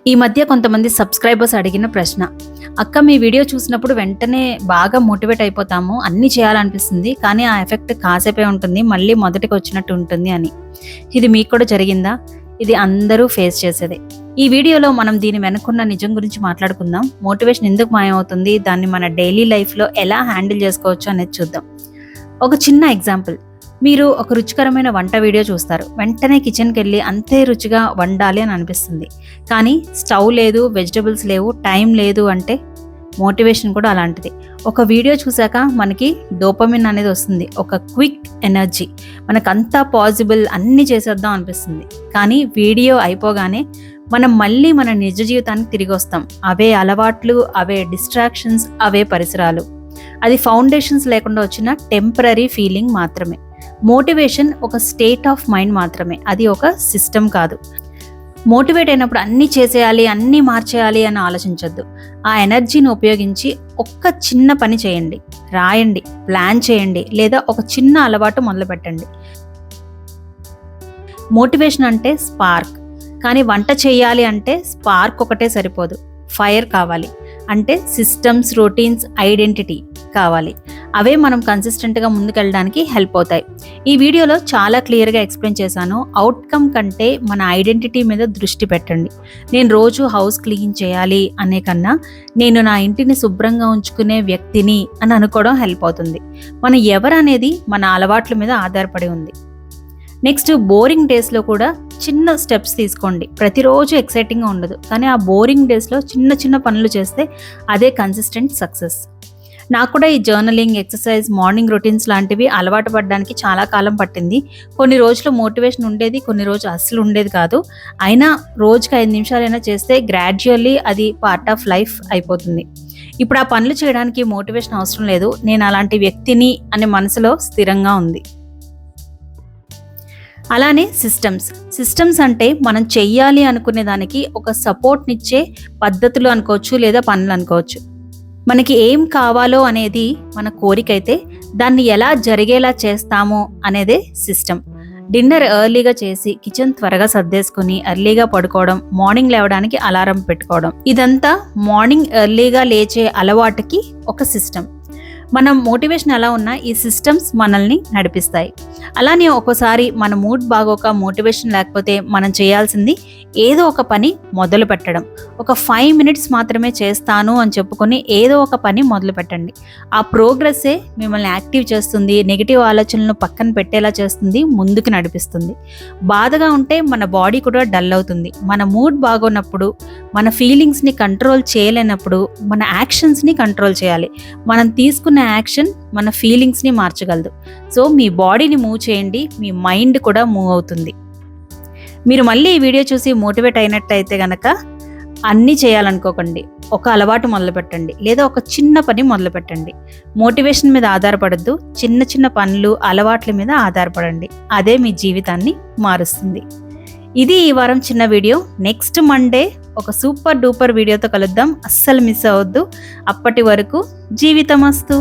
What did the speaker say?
ఈ మధ్య కొంతమంది సబ్స్క్రైబర్స్ అడిగిన ప్రశ్న, అక్క మీ వీడియో చూసినప్పుడు వెంటనే బాగా మోటివేట్ అయిపోతాము, అన్నీ చేయాలనిపిస్తుంది, కానీ ఆ ఎఫెక్ట్ కాసేపే ఉంటుంది, మళ్ళీ మొదటికి వచ్చినట్టు ఉంటుంది అని. ఇది మీకు కూడా జరిగిందా? ఇది అందరూ ఫేస్ చేసేదే. ఈ వీడియోలో మనం దీని వెనుకున్న నిజం గురించి మాట్లాడుకుందాం. మోటివేషన్ ఎందుకు మాయమవుతుంది, దాన్ని మన డైలీ లైఫ్లో ఎలా హ్యాండిల్ చేసుకోవచ్చు అనేది చూద్దాం. ఒక చిన్న ఎగ్జాంపుల్, మీరు ఒక రుచికరమైన వంట వీడియో చూస్తారు, వెంటనే కిచెన్కి వెళ్ళి అంతే రుచిగా వండాలి అని అనిపిస్తుంది, కానీ స్టవ్ లేదు, వెజిటబుల్స్ లేవు, టైం లేదు అంటే మోటివేషన్ కూడా అలాంటిది. ఒక వీడియో చూసాక మనకి డోపమిన్ అనేది వస్తుంది, ఒక క్విక్ ఎనర్జీ, మనకంతా పాసిబుల్, అన్నీ చేసేద్దాం అనిపిస్తుంది. కానీ వీడియో అయిపోగానే మనం మళ్ళీ మన నిజ జీవితానికి తిరిగి వస్తాం. అవే అలవాట్లు, అవే డిస్ట్రాక్షన్స్, అవే పరిసరాలు. అది ఫౌండేషన్స్ లేకుండా వచ్చిన టెంపరరీ ఫీలింగ్ మాత్రమే. మోటివేషన్ ఒక స్టేట్ ఆఫ్ మైండ్ మాత్రమే, అది ఒక సిస్టమ్ కాదు. మోటివేట్ అయినప్పుడు అన్నీ చేసేయాలి, అన్నీ మార్చేయాలి అని ఆలోచించొద్దు. ఆ ఎనర్జీని ఉపయోగించి ఒక్క చిన్న పని చేయండి, రాయండి, ప్లాన్ చేయండి, లేదా ఒక చిన్న అలవాటు మొదలు పెట్టండి. మోటివేషన్ అంటే స్పార్క్, కానీ వంట చేయాలి అంటే స్పార్క్ ఒకటే సరిపోదు, ఫైర్ కావాలి. అంటే సిస్టమ్స్, రొటీన్స్, ఐడెంటిటీ కావాలి. అవే మనం కన్సిస్టెంట్గా ముందుకెళ్ళడానికి హెల్ప్ అవుతాయి. ఈ వీడియోలో చాలా క్లియర్గా ఎక్స్ప్లెయిన్ చేశాను. అవుట్కమ్ కంటే మన ఐడెంటిటీ మీద దృష్టి పెట్టండి. నేను రోజు హౌస్ క్లీన్ చేయాలి అనే కన్నా నేను నా ఇంటిని శుభ్రంగా ఉంచుకునే వ్యక్తిని అని అనుకోవడం హెల్ప్ అవుతుంది. మనం ఎవరనేది మన అలవాట్ల మీద ఆధారపడి ఉంది. నెక్స్ట్, బోరింగ్ డేస్లో కూడా చిన్న స్టెప్స్ తీసుకోండి. ప్రతిరోజు ఎక్సైటింగ్గా ఉండదు, కానీ ఆ బోరింగ్ డేస్లో చిన్న చిన్న పనులు చేస్తే అదే కన్సిస్టెంట్ సక్సెస్. నాకు కూడా ఈ జర్నలింగ్, ఎక్సర్సైజ్, మార్నింగ్ రొటీన్స్ లాంటివి అలవాటు పడడానికి చాలా కాలం పట్టింది. కొన్ని రోజులు మోటివేషన్ ఉండేది, కొన్ని రోజులు అస్సలు ఉండేది కాదు. అయినా రోజుకి 5 నిమిషాలైనా చేస్తే గ్రాడ్యువల్లీ అది పార్ట్ ఆఫ్ లైఫ్ అయిపోతుంది. ఇప్పుడు ఆ పనులు చేయడానికి మోటివేషన్ అవసరం లేదు, నేను అలాంటి వ్యక్తిని అనే మనసులో స్థిరంగా ఉంది. అలానే సిస్టమ్స్ అంటే మనం చెయ్యాలి అనుకునే దానికి ఒక సపోర్ట్నిచ్చే పద్ధతులు అనుకోవచ్చు, లేదా పనులు అనుకోవచ్చు. మనకి ఏం కావాలో అనేది మన కోరిక అయితే దాన్ని ఎలా జరిగేలా చేస్తామో అనేదే సిస్టమ్. డిన్నర్ ఎర్లీగా చేసి కిచెన్ త్వరగా సర్దేసుకుని ఎర్లీగా పడుకోవడం, మార్నింగ్ లేవడానికి అలారం పెట్టుకోవడం, ఇదంతా మార్నింగ్ ఎర్లీగా లేచే అలవాటుకి ఒక సిస్టమ్. మనం మోటివేషన్ ఎలా ఉన్నా ఈ సిస్టమ్స్ మనల్ని నడిపిస్తాయి. అలానే ఒక్కోసారి మన మూడ్ బాగోక, మోటివేషన్ లేకపోతే మనం చేయాల్సింది ఏదో ఒక పని మొదలు పెట్టడం. ఒక 5 మినిట్స్ మాత్రమే చేస్తాను అని చెప్పుకొని ఏదో ఒక పని మొదలు పెట్టండి. ఆ ప్రోగ్రెస్సే మిమ్మల్ని యాక్టివ్ చేస్తుంది, నెగిటివ్ ఆలోచనలను పక్కన పెట్టేలా చేస్తుంది, ముందుకు నడిపిస్తుంది. బాధగా ఉంటే మన బాడీ కూడా డల్ అవుతుంది. మన మూడ్ బాగోనప్పుడు, మన ఫీలింగ్స్ని కంట్రోల్ చేయలేనప్పుడు మన యాక్షన్స్ని కంట్రోల్ చేయాలి. మనం తీసుకున్న యాక్షన్ మన ఫీలింగ్స్ని మార్చగలదు. సో మీ బాడీని మూవ్ చేయండి, మీ మైండ్ కూడా మూవ్ అవుతుంది. మీరు మళ్ళీ ఈ వీడియో చూసి మోటివేట్ అయినట్టయితే గనక అన్నీ చేయాలనుకోకండి, ఒక అలవాటు మొదలు పెట్టండి, లేదా ఒక చిన్న పని మొదలు పెట్టండి. మోటివేషన్ మీద ఆధారపడద్దు, చిన్న చిన్న పనులు, అలవాట్ల మీద ఆధారపడండి. అదే మీ జీవితాన్ని మారుస్తుంది. ఇది ఈ వారం చిన్న వీడియో. నెక్స్ట్ మండే ఒక సూపర్ డూపర్ వీడియోతో కలుద్దాం, అస్సలు మిస్ అవ్వద్దు. అప్పటి వరకు జీవితమస్తు.